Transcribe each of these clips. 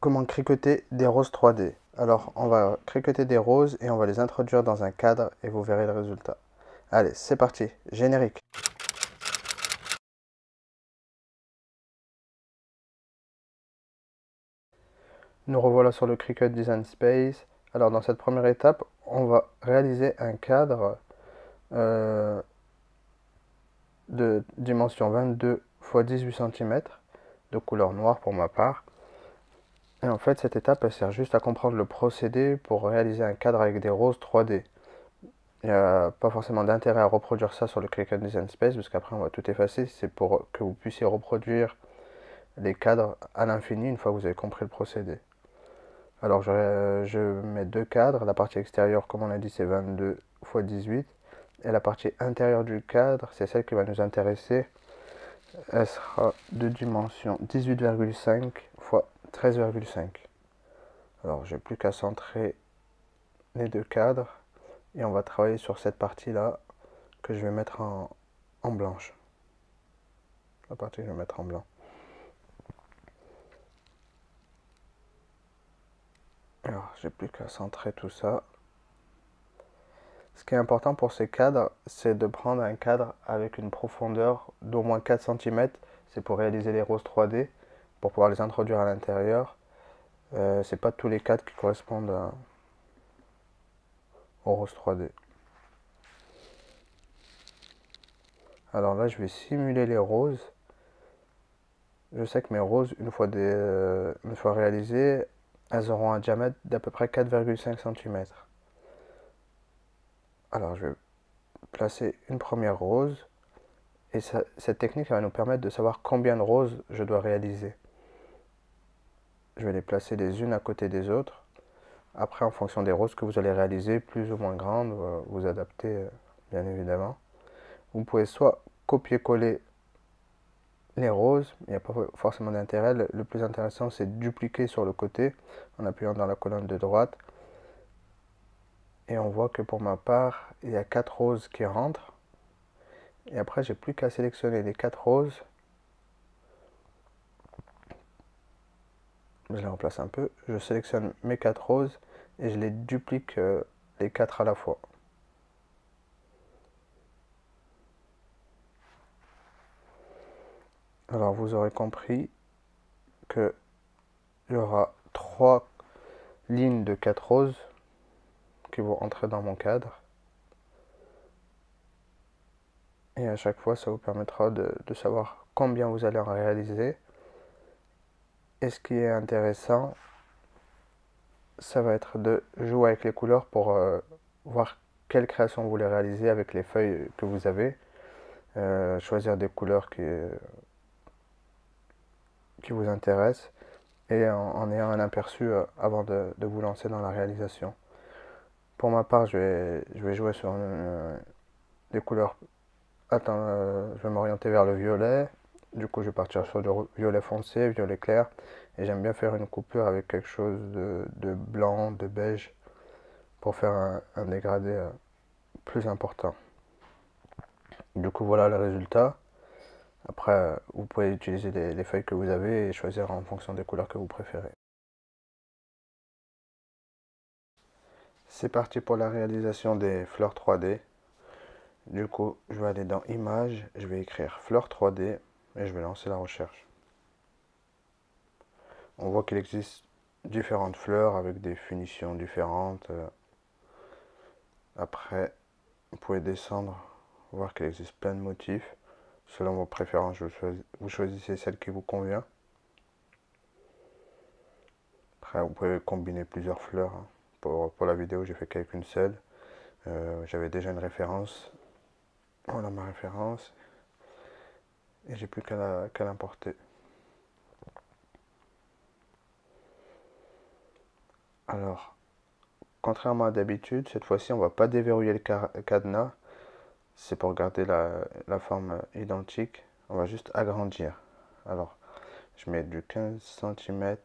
comment cricoter des roses 3D. Alors, on va cricoter des roses et on va les introduire dans un cadre et vous verrez le résultat. Allez, c'est parti, générique. Nous revoilà sur le Cricut Design Space. Alors, dans cette première étape, on va réaliser un cadre de dimension 22 x 18 cm, de couleur noire pour ma part. Et en fait, cette étape, elle sert juste à comprendre le procédé pour réaliser un cadre avec des roses 3D. Il n'y a pas forcément d'intérêt à reproduire ça sur le Cricut Design Space, parce qu'après on va tout effacer. C'est pour que vous puissiez reproduire les cadres à l'infini une fois que vous avez compris le procédé. Alors je mets deux cadres. La partie extérieure, comme on a dit, c'est 22 x 18. Et la partie intérieure du cadre, c'est celle qui va nous intéresser. Elle sera de dimension 18,5 x 13,5. Alors j'ai plus qu'à centrer les deux cadres. Et on va travailler sur cette partie-là que je vais mettre en blanche. La partie que je vais mettre en blanc. Alors, j'ai plus qu'à centrer tout ça. Ce qui est important pour ces cadres, c'est de prendre un cadre avec une profondeur d'au moins 4 cm. C'est pour réaliser les roses 3D, pour pouvoir les introduire à l'intérieur. C'est pas tous les cadres qui correspondent aux roses 3D. Alors là, je vais simuler les roses. Je sais que mes roses, une fois réalisées, elles auront un diamètre d'à peu près 4,5 cm. Alors, je vais placer une première rose. Et cette technique va nous permettre de savoir combien de roses je dois réaliser. Je vais les placer les unes à côté des autres. Après, en fonction des roses que vous allez réaliser, plus ou moins grandes, vous adaptez bien évidemment. Vous pouvez soit copier-coller les roses, il n'y a pas forcément d'intérêt. Le plus intéressant, c'est de dupliquer sur le côté en appuyant dans la colonne de droite. Et on voit que pour ma part, il y a 4 roses qui rentrent. Et après, j'ai plus qu'à sélectionner les 4 roses. Je les remplace un peu. Je sélectionne mes 4 roses et je les duplique les 4 à la fois. Alors vous aurez compris qu'il y aura 3 lignes de 4 roses qui vont entrer dans mon cadre. Et à chaque fois, ça vous permettra de savoir combien vous allez en réaliser. Et ce qui est intéressant, ça va être de jouer avec les couleurs pour voir quelle création vous voulez réaliser avec les feuilles que vous avez. Choisir des couleurs qui vous intéressent et en ayant un aperçu avant de vous lancer dans la réalisation. Pour ma part, je vais jouer sur des couleurs. Attends, je vais m'orienter vers le violet. Du coup, je vais partir sur du violet foncé, violet clair. Et j'aime bien faire une coupure avec quelque chose de blanc, de beige, pour faire un dégradé plus important. Du coup, voilà le résultat. Après, vous pouvez utiliser les feuilles que vous avez et choisir en fonction des couleurs que vous préférez. C'est parti pour la réalisation des fleurs 3D. Du coup, je vais aller dans Images, je vais écrire fleurs 3D et je vais lancer la recherche. On voit qu'il existe différentes fleurs avec des finitions différentes. Après, vous pouvez descendre, voir qu'il existe plein de motifs. Selon vos préférences, vous choisissez celle qui vous convient. Après, vous pouvez combiner plusieurs fleurs. Pour la vidéo, j'ai fait qu'avec une seule. J'avais déjà une référence. Voilà ma référence. Et j'ai plus qu'à l'importer. Alors, contrairement à d'habitude, cette fois-ci, on ne va pas déverrouiller le cadenas. C'est pour garder la forme identique. On va juste agrandir. Alors, je mets du 15 cm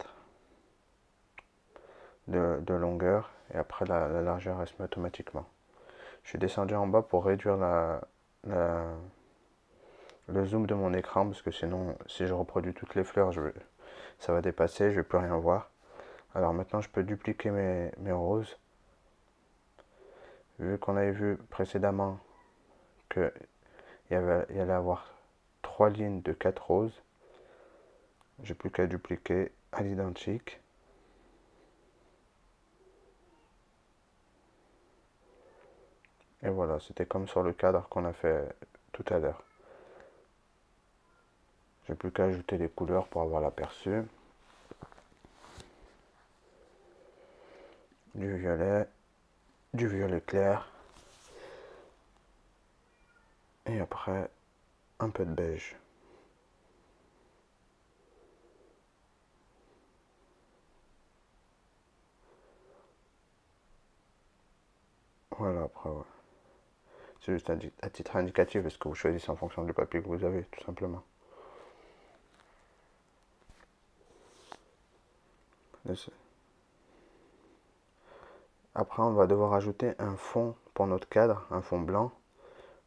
de longueur et après la largeur elle se met automatiquement. Je suis descendu en bas pour réduire le zoom de mon écran parce que sinon, si je reproduis toutes les fleurs, ça va dépasser, je ne vais plus rien voir. Alors maintenant je peux dupliquer mes roses. Vu qu'on avait vu précédemment qu'il y allait avoir 3 lignes de 4 roses, j'ai plus qu'à dupliquer à l'identique. Et voilà, c'était comme sur le cadre qu'on a fait tout à l'heure. J'ai plus qu'à ajouter les couleurs pour avoir l'aperçu. Du violet clair, et après un peu de beige. Voilà, après, ouais. C'est juste à titre indicatif parce que vous choisissez en fonction du papier que vous avez, tout simplement. Après, on va devoir ajouter un fond pour notre cadre, un fond blanc.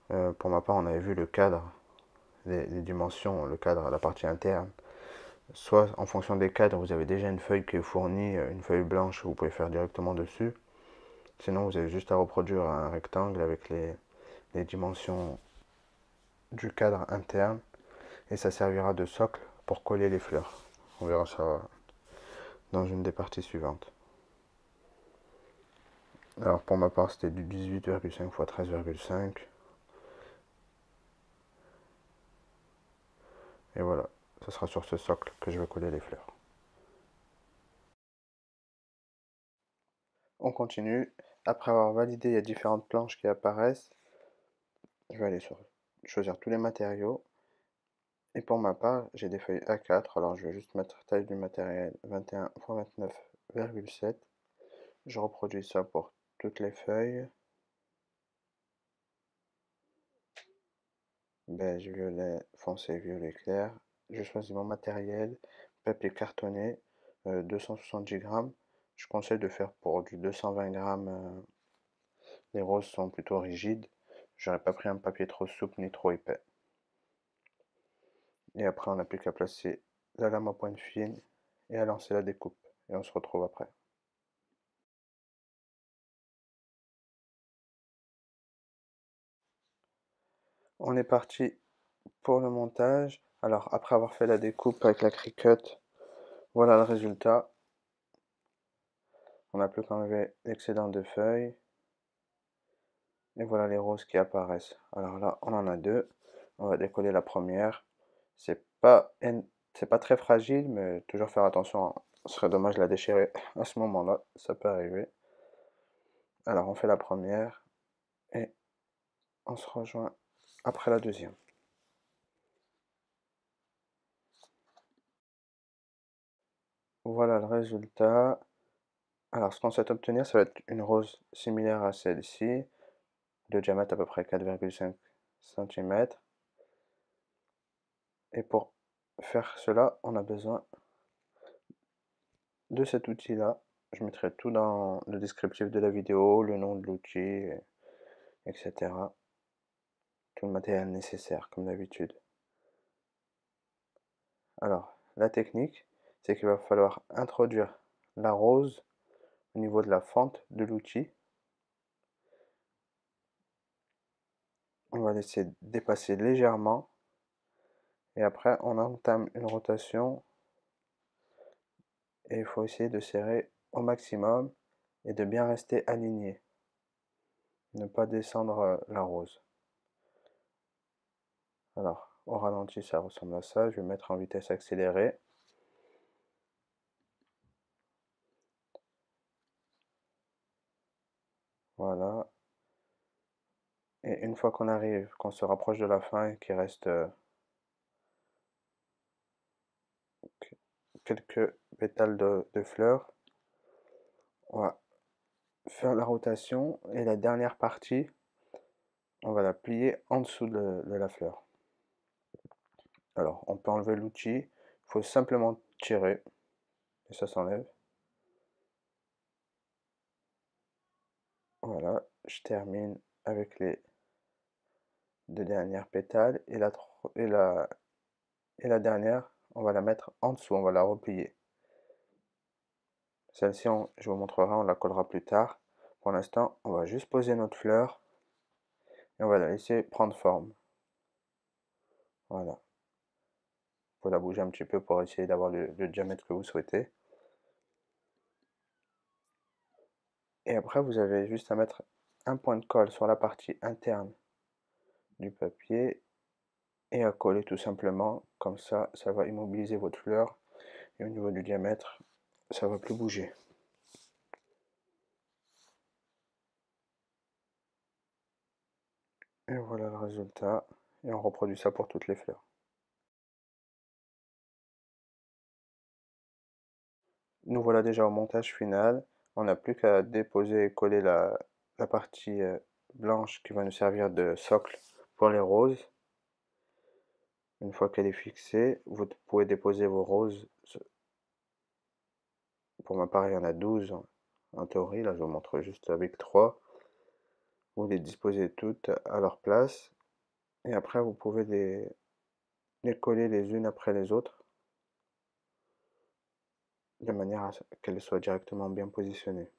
Pour ma part, on avait vu le cadre, les dimensions, le cadre, la partie interne. Soit en fonction des cadres, vous avez déjà une feuille qui est fournie, une feuille blanche, vous pouvez faire directement dessus. Sinon, vous avez juste à reproduire un rectangle avec les dimensions du cadre interne et ça servira de socle pour coller les fleurs. On verra ça dans une des parties suivantes. Alors pour ma part, c'était du 18,5 x 13,5. Et voilà, ce sera sur ce socle que je vais coller les fleurs. On continue. Après avoir validé les différentes planches qui apparaissent, je vais aller choisir tous les matériaux. Et pour ma part, j'ai des feuilles A4. Alors je vais juste mettre taille du matériel 21 x 29,7. Je reproduis ça pour toutes les feuilles. Beige, violet foncé, violet clair. Je choisis mon matériel, papier cartonné, 270 grammes. Je conseille de faire pour du 220 grammes. Les roses sont plutôt rigides. J'aurais pas pris un papier trop souple ni trop épais. Et après, on n'a plus qu'à placer la lame à pointe fine et à lancer la découpe. Et on se retrouve après. On est parti pour le montage. Alors, après avoir fait la découpe avec la Cricut, voilà le résultat. On n'a plus qu'à enlever l'excédent de feuilles. Et voilà les roses qui apparaissent. Alors là, on en a deux. On va décoller la première. C'est pas, c'est pas très fragile, mais toujours faire attention. Ce serait dommage de la déchirer à ce moment-là. Ça peut arriver. Alors on fait la première et on se rejoint après la deuxième. Voilà le résultat. Alors ce qu'on souhaite obtenir, ça va être une rose similaire à celle-ci, de diamètre à peu près 4,5 cm. Et pour faire cela, on a besoin de cet outil-là. Je mettrai tout dans le descriptif de la vidéo, le nom de l'outil, etc. Tout le matériel nécessaire, comme d'habitude. Alors, la technique, c'est qu'il va falloir introduire la rose au niveau de la fente de l'outil. On va laisser dépasser légèrement et après on entame une rotation et il faut essayer de serrer au maximum et de bien rester aligné, ne pas descendre la rose. Alors, au ralenti, ça ressemble à ça. Je vais mettre en vitesse accélérée. Voilà. Et une fois qu'on arrive, qu'on se rapproche de la fin et qu'il reste quelques pétales de fleurs, on va faire la rotation et la dernière partie, on va la plier en dessous de la fleur. Alors, on peut enlever l'outil, il faut simplement tirer et ça s'enlève. Voilà, je termine avec les deux dernières pétales et la dernière, on va la mettre en dessous, on va la replier. Celle-ci, je vous montrerai, on la collera plus tard. Pour l'instant, on va juste poser notre fleur et on va la laisser prendre forme. Voilà. Vous pouvez la bouger un petit peu pour essayer d'avoir le diamètre que vous souhaitez. Et après, vous avez juste à mettre un point de colle sur la partie interne du papier et à coller tout simplement. Comme ça va immobiliser votre fleur et au niveau du diamètre, ça va plus bouger. Et voilà le résultat. Et on reproduit ça pour toutes les fleurs. Nous voilà déjà au montage final. On n'a plus qu'à déposer et coller la partie blanche qui va nous servir de socle pour les roses. Une fois qu'elle est fixée, vous pouvez déposer vos roses. Pour ma part, il y en a 12 en théorie. Là, je vous montre juste avec 3. Vous les disposez toutes à leur place. Et après, vous pouvez les coller les unes après les autres, de manière à ce qu'elles soient directement bien positionnées.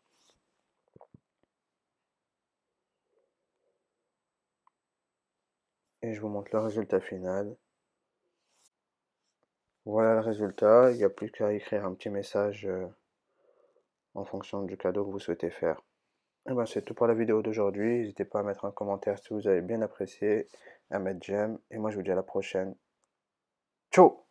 Et je vous montre le résultat final. Voilà le résultat, il n'y a plus qu'à écrire un petit message en fonction du cadeau que vous souhaitez faire. Et ben c'est tout pour la vidéo d'aujourd'hui, n'hésitez pas à mettre un commentaire si vous avez bien apprécié, à mettre j'aime, et moi je vous dis à la prochaine. Ciao!